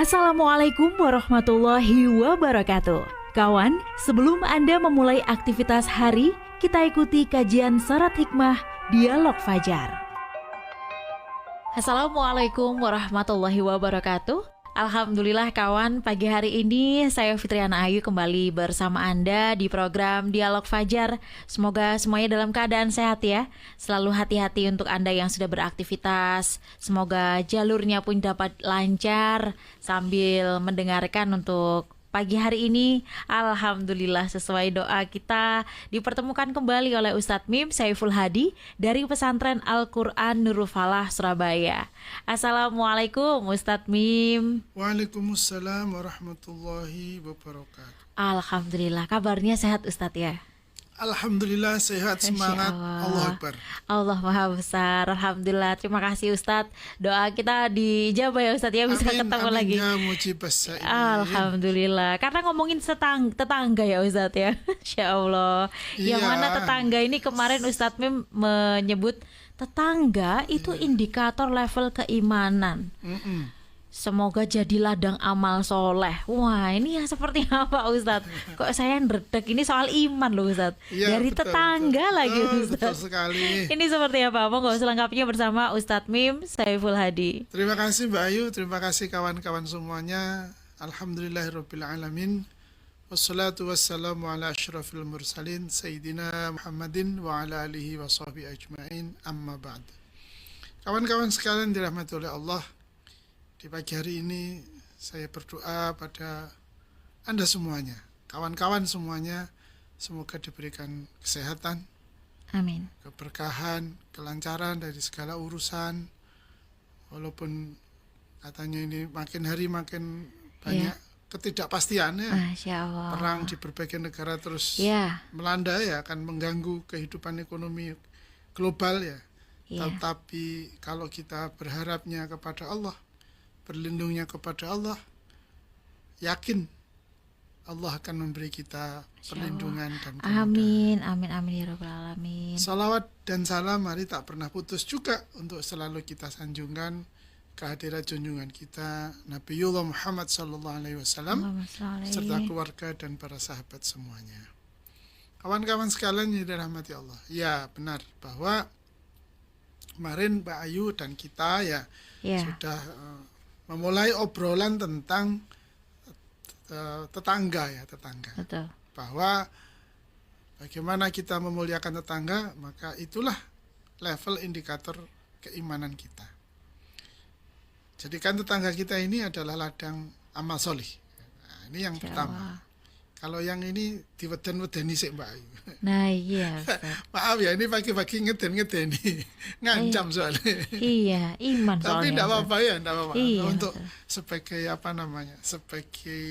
Assalamualaikum warahmatullahi wabarakatuh. Kawan, sebelum Anda memulai aktivitas hari, kita ikuti kajian syarat hikmah Dialog Fajar. Assalamualaikum warahmatullahi wabarakatuh. Alhamdulillah kawan, pagi hari ini saya Fitriana Ayu kembali bersama Anda di program Dialog Fajar. Semoga semuanya dalam keadaan sehat ya. Selalu hati-hati untuk Anda yang sudah beraktivitas. Semoga jalurnya pun dapat lancar sambil mendengarkan untuk pagi hari ini. Alhamdulillah sesuai doa kita dipertemukan kembali oleh Ustadz Mim Saiful Hadi dari Pesantren Al-Quran Nurul Falah Surabaya. Assalamualaikum Ustadz Mim. Waalaikumsalam warahmatullahi wabarakatuh. Alhamdulillah, kabarnya sehat Ustadz ya? Alhamdulillah sehat, semangat. Allah Akbar. Allah Maha Besar. Alhamdulillah. Terima kasih Ustadz. Doa kita dijabah ya Ustadz ya, bisa ketemu amin, lagi. Ya mujibas sa'ilin. Alhamdulillah. Karena ngomongin tetangga ya Ustadz ya. Insya Allah. Yang Iya. mana tetangga ini kemarin Ustadz Mim menyebut tetangga itu indikator level keimanan. Semoga jadi ladang amal soleh. Wah, ini yang seperti apa Ustadz? Kok saya ndredeg, ini soal iman loh Ustadz. Iya, Dari betul, tetangga betul. lagi Betul Ustadz. sekali. Ini seperti apa? Monggo selengkapnya bersama Ustadz Mim Saiful Hadi. Terima kasih Mbak Ayu, terima kasih kawan-kawan semuanya. Alhamdulillahirabbil alamin. Wassalatu wassalamu ala asyrafil mursalin Sayyidina Muhammadin wa ala alihi wa sahbihi ajma'in, amma ba'd. Kawan-kawan sekalian dirahmati oleh Allah, di pagi hari ini saya berdoa pada Anda semuanya, kawan-kawan semuanya, semoga diberikan kesehatan, Amin. keberkahan, kelancaran dari segala urusan. Walaupun katanya ini makin hari makin banyak ketidakpastian ya. Masya Allah. Perang di berbagai negara terus Ya. melanda ya, akan mengganggu kehidupan ekonomi global ya. Ya. Tetapi kalau kita berharapnya kepada Allah, berlindungnya kepada Allah, yakin Allah akan memberi kita perlindungan dan kemudahan. Amin, amin, amin ya Rabbal Alamin. Salawat dan salam mari tak pernah putus juga untuk selalu kita sanjungkan kehadirat junjungan kita Nabiullah Muhammad SAW Allahumma sholli. serta keluarga dan para sahabat semuanya. Kawan-kawan sekalian yang dirahmati Allah, ya benar bahwa kemarin Mbak Ayu dan kita ya. Sudah memulai obrolan tentang tetangga. Betul. Bahwa bagaimana kita memuliakan tetangga, maka itulah level indikator keimanan kita. Jadikan tetangga kita ini adalah ladang amal solih. Nah, ini yang pertama. Kalau yang ini diweden-wedeni sik Mbak Ayu. Nah iya Ustaz. Maaf ya, ini pagi-pagi ngeden-ngedeni. Ngancam soalnya. Iya, iman soalnya. Tapi tidak apa-apa ya, tidak apa-apa. Iya, Untuk betul. sebagai sebagai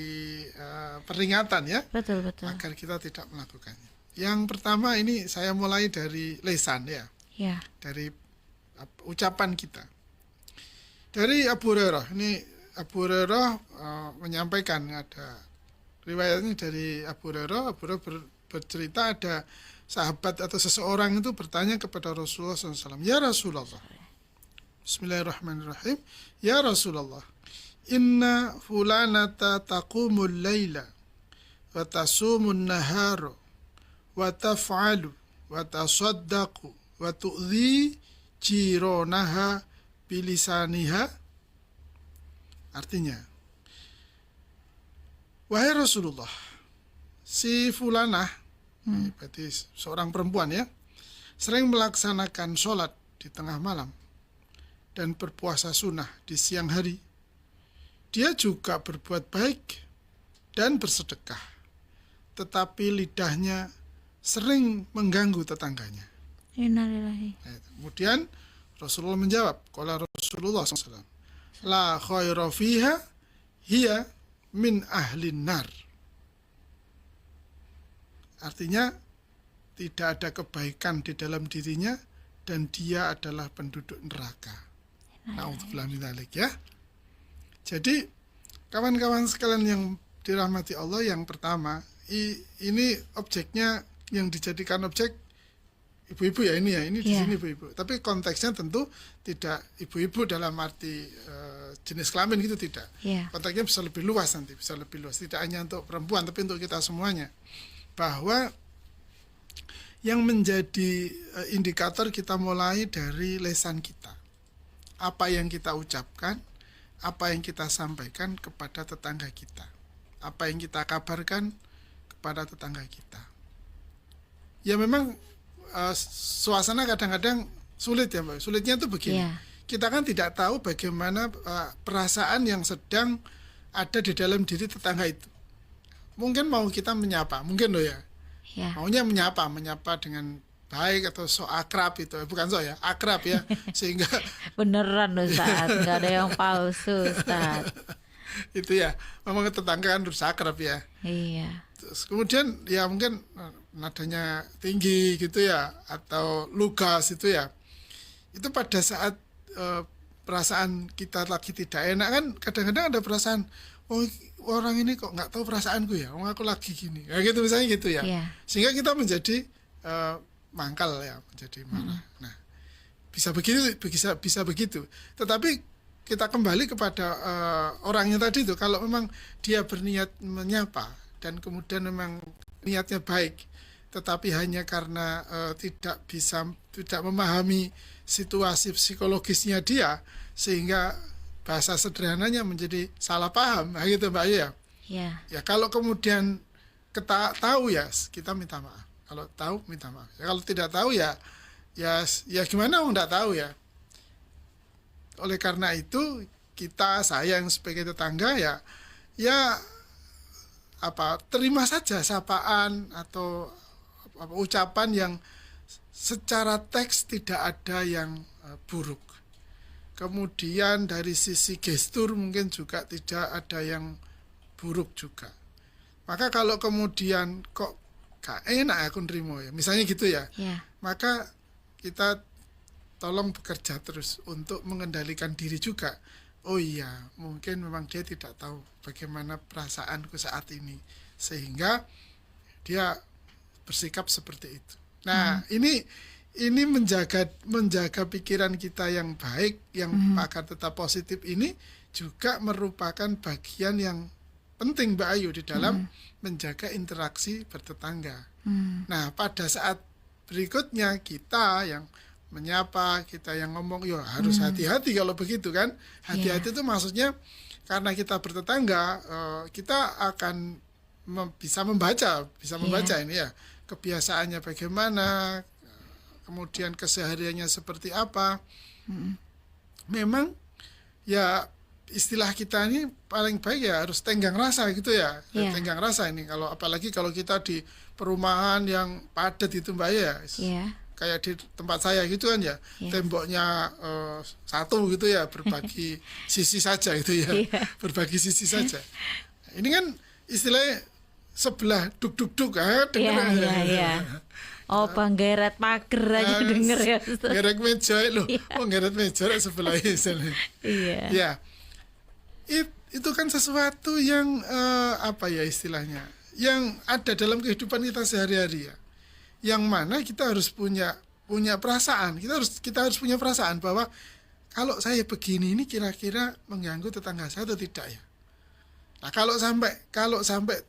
peringatan ya, Betul. agar kita tidak melakukannya. Yang pertama ini saya mulai dari lesan ya, Ya. dari ucapan kita. Dari Abu Hurairah, ini Abu Hurairah menyampaikan, ada riwayatnya dari Abu Hurairah. Abu Hurairah bercerita ada sahabat atau seseorang itu bertanya kepada Rasulullah SAW, ya Rasulullah, Bismillahirrahmanirrahim, ya Rasulullah, inna fulanata taqumul layla wa tasumun nahara wa taf'alu wa tasaddaqu wa tu'dhi jironaha bilisaniha. Artinya, wahai Rasulullah, si fulanah, berarti seorang perempuan ya, sering melaksanakan sholat di tengah malam dan berpuasa sunnah di siang hari. Dia juga berbuat baik dan bersedekah, tetapi lidahnya sering mengganggu tetangganya. Innalillahi. Kemudian Rasulullah menjawab, qala Rasulullah SAW, la khaira fiha hiya min ahlin nar. Artinya tidak ada kebaikan di dalam dirinya dan dia adalah penduduk neraka. Na'udzubillah min dzalik ya. Jadi kawan-kawan sekalian yang dirahmati Allah, yang pertama ini objeknya yang dijadikan objek ibu-ibu ya ini di Iya. sini ibu-ibu. Tapi konteksnya tentu tidak ibu-ibu dalam arti jenis kelamin gitu, tidak. Iya. Konteksnya bisa lebih luas nanti, bisa lebih luas. Tidak hanya untuk perempuan, tapi untuk kita semuanya. Bahwa yang menjadi indikator kita mulai dari lisan kita. Apa yang kita ucapkan, apa yang kita sampaikan kepada tetangga kita. Apa yang kita kabarkan kepada tetangga kita. Ya memang suasana kadang-kadang sulit ya Mbak. Sulitnya itu begini. Iya. Kita kan tidak tahu bagaimana perasaan yang sedang ada di dalam diri tetangga itu. Mungkin mau kita menyapa, mungkin loh ya. Iya. Maunya menyapa dengan baik atau so akrab itu. Bukan so ya, akrab ya. Sehingga Beneran Ustaz, nggak ada yang palsu Ustaz. itu ya, memang tetangga kan harus akrab ya. Iya. Terus kemudian ya mungkin nadanya tinggi gitu ya, atau lugas itu ya. Itu pada saat perasaan kita lagi tidak enak kan, kadang-kadang ada perasaan, oh orang ini kok nggak tahu perasaanku ya, oh aku lagi gini, ya gitu misalnya gitu ya. Iya. Sehingga kita menjadi mangkal ya, menjadi marah. Nah, bisa begitu, bisa begitu. Tetapi kita kembali kepada orangnya tadi itu, kalau memang dia berniat menyapa dan kemudian memang niatnya baik, tetapi hanya karena tidak memahami situasi psikologisnya dia, sehingga bahasa sederhananya menjadi salah paham, nah, gitu Mbak Ayu ya. Iya. Ya kalau kemudian kita tahu ya kita minta maaf. Kalau tahu minta maaf. Ya, kalau tidak tahu ya gimana nggak tahu ya. Oleh karena itu saya yang sebagai tetangga ya terima saja sapaan atau ucapan yang secara teks tidak ada yang buruk. Kemudian dari sisi gestur mungkin juga tidak ada yang buruk juga. Maka kalau kemudian kok gak enak aku nerimo ya, misalnya gitu ya, Iya. maka kita tolong bekerja terus untuk mengendalikan diri juga. Oh iya, mungkin memang dia tidak tahu bagaimana perasaanku saat ini, sehingga dia bersikap seperti itu. Nah, ini menjaga pikiran kita yang baik, yang akan tetap positif ini juga merupakan bagian yang penting Mbak Ayu di dalam menjaga interaksi bertetangga. Nah, pada saat berikutnya kita yang menyapa, kita yang ngomong, ya harus hati-hati kalau begitu kan. Hati-hati itu maksudnya karena kita bertetangga, kita akan bisa membaca ini ya, kebiasaannya bagaimana, kemudian kesehariannya seperti apa. Memang ya istilah kita ini paling baik ya harus tenggang rasa gitu ya. Yeah. Tenggang rasa ini, apalagi kalau kita di perumahan yang padat itu Mbak ya. Iya. Kayak di tempat saya gitu kan ya, temboknya satu gitu ya, berbagi sisi saja gitu ya, berbagi sisi saja. Ini kan istilahnya sebelah duk-duk-duk, Iya. Oh, penggeret pager aja denger ya. Ngeret meja loh, ngeret meja sebelah istilahnya. Iya. Ya, itu kan sesuatu yang istilahnya, yang ada dalam kehidupan kita sehari-hari ya. Yang mana kita harus punya perasaan, kita harus punya perasaan bahwa kalau saya begini ini kira-kira mengganggu tetangga saya atau tidak ya. Nah, kalau sampai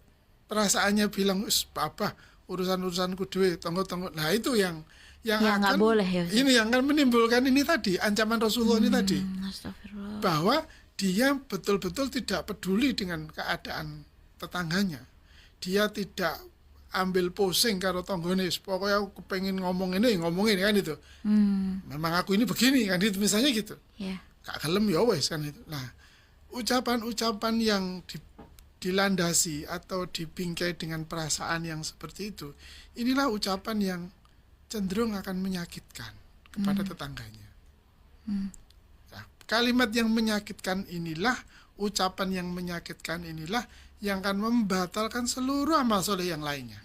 perasaannya bilang apa urusanku dhewe tonggo-tonggo, nah itu yang akan boleh ya, ini yang akan menimbulkan ini tadi, ancaman Rasulullah ini tadi, Astagfirullah. bahwa dia betul-betul tidak peduli dengan keadaan tetangganya, dia tidak ambil pusing karo tonggone, pokoknya aku pengen ngomong ini kan itu. Memang aku ini begini kan itu misalnya gitu. Yeah. Gak gelem ya wes kan itu. Nah, ucapan-ucapan yang dilandasi atau dibingkai dengan perasaan yang seperti itu, inilah ucapan yang cenderung akan menyakitkan kepada tetangganya. Nah, kalimat yang menyakitkan inilah, ucapan yang menyakitkan inilah yang akan membatalkan seluruh amal soleh yang lainnya.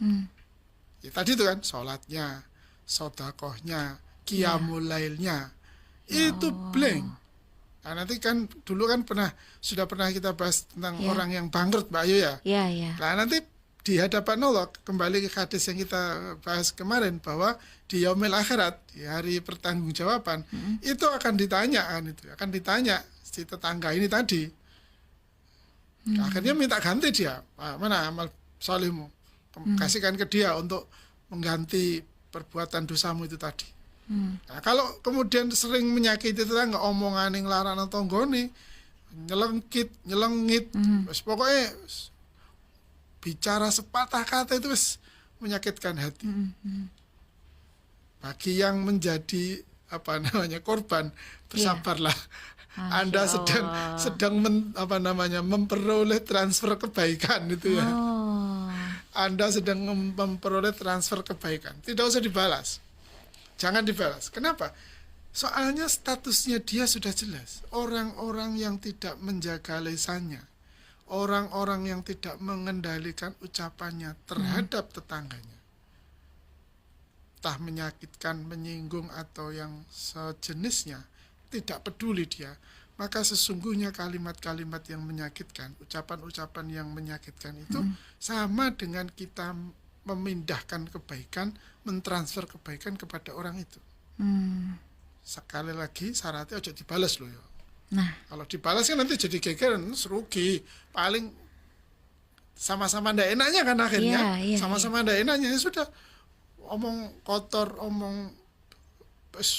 Ya, tadi itu kan, sholatnya, sodakohnya, qiyamul lailnya, itu blank. Nah, nanti kan dulu kan sudah pernah kita bahas tentang orang yang bangkrut Mbak Ayu ya. Iya. Nah, nanti di hadapan Allah, kembali ke hadis yang kita bahas kemarin, bahwa di yaumil akhirat, di hari pertanggungjawaban, itu akan ditanya si tetangga ini tadi. Akhirnya minta ganti dia, mana amal salihmu, kasihkan ke dia untuk mengganti perbuatan dosamu itu tadi. Nah, kalau kemudian sering menyakiti tetangga, omongan yang larang tonggone, nyelengit, pokoknya bicara sepatah kata itu menyakitkan hati. Bagi yang menjadi korban, bersabarlah. Anda sedang memperoleh transfer kebaikan itu ya. Anda sedang memperoleh transfer kebaikan. Tidak usah dibalas. Jangan dibalas. Kenapa? Soalnya statusnya dia sudah jelas. Orang-orang yang tidak menjaga lisannya, orang-orang yang tidak mengendalikan ucapannya terhadap tetangganya, entah menyakitkan, menyinggung, atau yang sejenisnya, tidak peduli dia, maka sesungguhnya kalimat-kalimat yang menyakitkan, ucapan-ucapan yang menyakitkan itu sama dengan kita memindahkan kebaikan, mentransfer kebaikan kepada orang itu. Sekali lagi syaratnya ojo dibalas loh ya. Nah, kalau dibalas kan nanti jadi gegeran, rugi. Paling sama-sama ndak enaknya kan akhirnya. Sama-sama ndak enaknya, ya sudah. Omong kotor, omong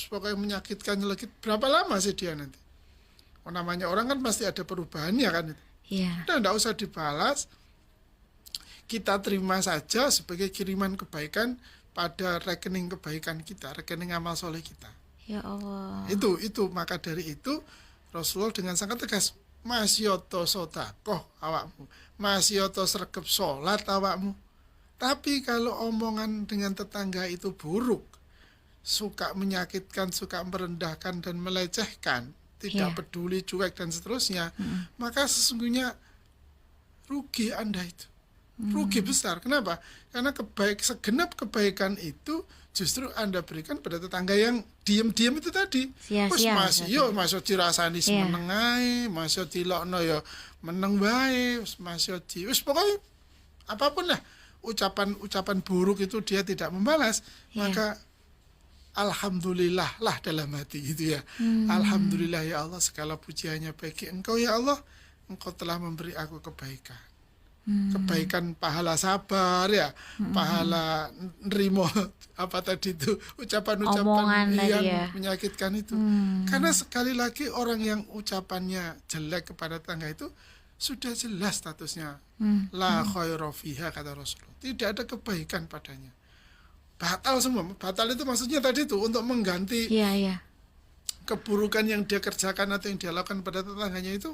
pokoknya menyakitkan, nyelekit. Berapa lama sih dia nanti? Namanya orang kan pasti ada perubahannya kan itu. Udah ndak usah dibalas. Kita terima saja sebagai kiriman kebaikan pada rekening kebaikan kita, rekening amal soleh kita. Ya Allah. Itu maka dari itu Rasulullah dengan sangat tegas, masyoto sodakoh awakmu, masyoto sregep sholat awakmu. Tapi kalau omongan dengan tetangga itu buruk, suka menyakitkan, suka merendahkan dan melecehkan, tidak peduli, cuek dan seterusnya, maka sesungguhnya rugi Anda itu. Rugi besar. Kenapa? Karena segenap kebaikan itu justru Anda berikan pada tetangga yang diam-diam itu tadi. Masih dirasani semeneng ae, masih dilokno ya meneng wae, masih pokoknya apapun lah, ucapan buruk itu dia tidak membalas, maka alhamdulillah lah dalam hati gitu ya. Alhamdulillah ya Allah, segala pujiannya bagi Engkau ya Allah, Engkau telah memberi aku kebaikan. Kebaikan pahala sabar ya, pahala nerimo tadi itu ucapan-ucapan yang menyakitkan itu. Karena sekali lagi orang yang ucapannya jelek kepada tetangga itu sudah jelas statusnya la khaira fiha, kata Rasulullah. Tidak ada kebaikan padanya. Batal semua. Batal itu maksudnya tadi itu untuk mengganti keburukan yang dia kerjakan atau yang dia lakukan pada tetangganya itu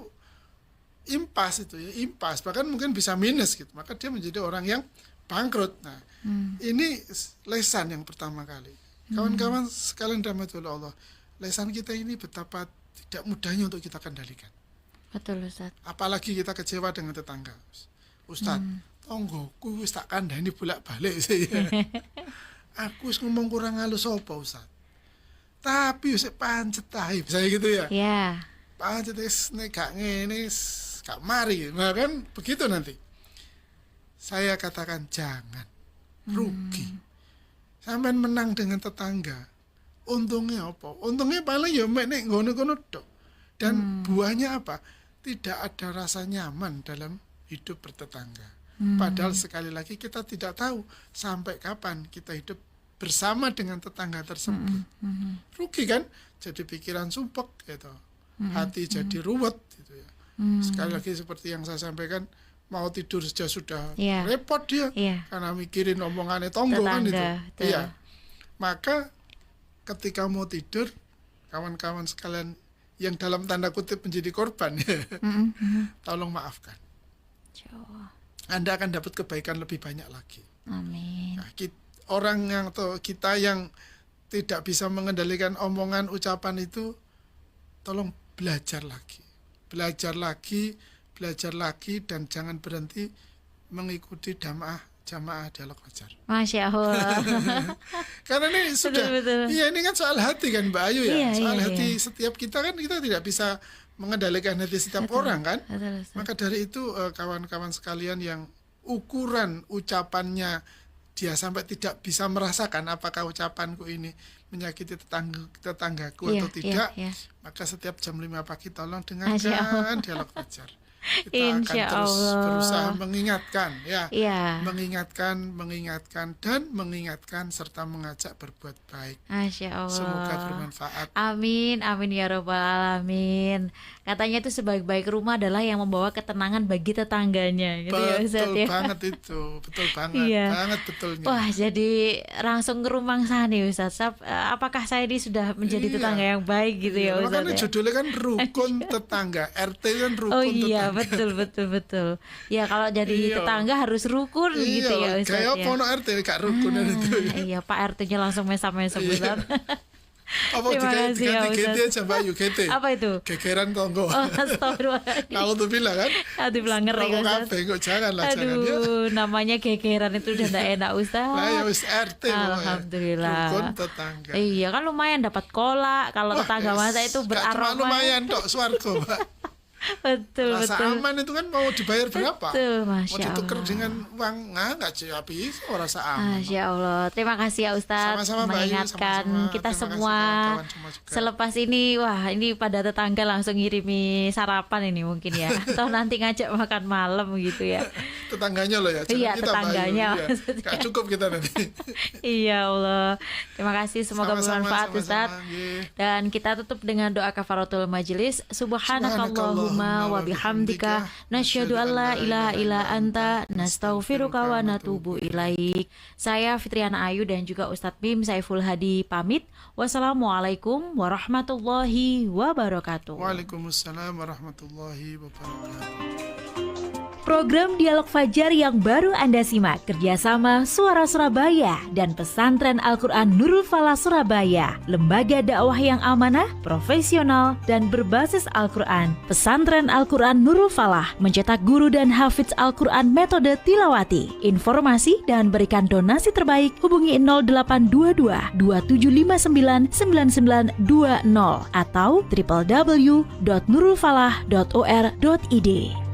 impas itu ya, impas, bahkan mungkin bisa minus gitu, maka dia menjadi orang yang bangkrut. Nah, ini lesan yang pertama kali. Kawan-kawan sekalian rahmatullah Allah, lesan kita ini betapa tidak mudahnya untuk kita kendalikan. Betul Ustaz. Apalagi kita kecewa dengan tetangga. Ustaz, tonggoku wis tak kandhani bolak-balik saya. Aku wis ngomong kurang halus apa Ustaz? Tapi wis pancet ae, saya gitu ya. Iya. Pancet wis nek gak ngene gak mari, nah kan begitu nanti. Saya katakan jangan, rugi. Sampai menang dengan tetangga, untungnya apa? Untungnya paling ya mek ngono-ngono tok. Dan buahnya apa? Tidak ada rasa nyaman dalam hidup bertetangga. Padahal sekali lagi kita tidak tahu sampai kapan kita hidup bersama dengan tetangga tersebut. Rugi kan? Jadi pikiran sumpek gitu. Hati jadi ruwet gitu ya. Sekali lagi seperti yang saya sampaikan, mau tidur saja sudah repot dia karena mikirin omongannya tonggo kan itu. Iya. Maka ketika mau tidur, kawan-kawan sekalian yang dalam tanda kutip menjadi korban, tolong maafkan. Anda akan dapat kebaikan lebih banyak lagi. Amin. Nah, kita yang tidak bisa mengendalikan omongan, ucapan itu, tolong belajar lagi, dan jangan berhenti mengikuti jamaah dialog fajar. Masya Allah. Karena ini sudah, iya ini kan soal hati kan Mbak Ayu ya, soal hati setiap kita kan, kita tidak bisa mengendalikan hati setiap orang kan. Maka dari itu kawan-kawan sekalian yang ukuran ucapannya dia sampai tidak bisa merasakan apakah ucapanku ini menyakiti tetanggaku atau tidak, maka setiap jam 5 pagi tolong dengarkan dialog fajar. Kita Insya akan terus Allah. berusaha mengingatkan Iya. mengingatkan serta mengajak berbuat baik. Masya Allah. Semoga bermanfaat. Amin, amin ya robbal alamin. Katanya itu sebaik-baik rumah adalah yang membawa ketenangan bagi tetangganya, gitu ya Ustaz Betul ya. banget itu, betul banget, Iya. banget betulnya. Wah, jadi langsung ke rumah sana nih Ustaz. Apakah saya ini sudah menjadi Iya. tetangga yang baik gitu ya Ustaz? Makanya Ya? judulnya kan rukun tetangga, RT kan rukun Oh iya, tetangga. betul. Ya kalau jadi Iya. tetangga harus rukun gitu ya Ustaz kayak ya. apa no RT gak rukun itu. Iya, Pak RT-nya langsung mesam-mesam Iya. Ustaz. Apa Terima kasih ya, diganti Ustaz. aja Mbak Ayu GT. Apa itu? Gegeran tonggo. Oh, astagfirullahaladzim. Kalau tuh bilang kan. Aduh, bilang ngeri Rokok Ustaz. kabeh kok jangan ya. Aduh, namanya gegeran itu udah gak enak Ustaz. Lah ya wis RT pokoknya. Alhamdulillah. Rukun tetangga. Iya kan lumayan dapat kolak kalau Wah, tetangga yes. masa itu Gak cuma beraroma. lumayan tok swarga, Mbak. Betul, Rasa betul. aman itu kan mau dibayar berapa? Betul, Mau Masya ditukar Allah. dengan uang nggak sih habis rasa aman. Masya Allah. Terima kasih ya Ustadz Sama-sama, Mbak Ayu, mengingatkan sama-sama. kita Terima kasih semua. kawan-kawan semua juga. Selepas ini, wah ini pada tetangga langsung ngirimi sarapan ini mungkin ya. Atau nanti ngajak makan malam gitu ya. Tetangganya loh ya, jangan Iya, kita Mbak Ayu. tetangganya Iya. maksudnya. Nggak cukup kita nanti. Iya Allah. Terima kasih, semoga Sama-sama, bermanfaat sama-sama, Ustadz. nggih. Dan kita tutup dengan doa kafaratul majelis. Subhanakallahumma wa bihamdika nasyhadu an la ilaha illa anta nastaghfiruka wa natubu ilaik. Saya Fitriana Ayu dan juga Ustadz Bim Saiful Hadi pamit. Wassalamualaikum warahmatullahi wabarakatuh. Waalaikumsalam warahmatullahi wabarakatuh. Program Dialog Fajar yang baru Anda simak kerjasama Suara Surabaya dan Pesantren Al-Quran Nurul Falah Surabaya, lembaga dakwah yang amanah, profesional, dan berbasis Al-Quran. Pesantren Al-Quran Nurul Falah mencetak guru dan hafidz Al-Quran metode tilawati. Informasi dan berikan donasi terbaik hubungi 0822 2759 9920 atau www.nurulfalah.or.id.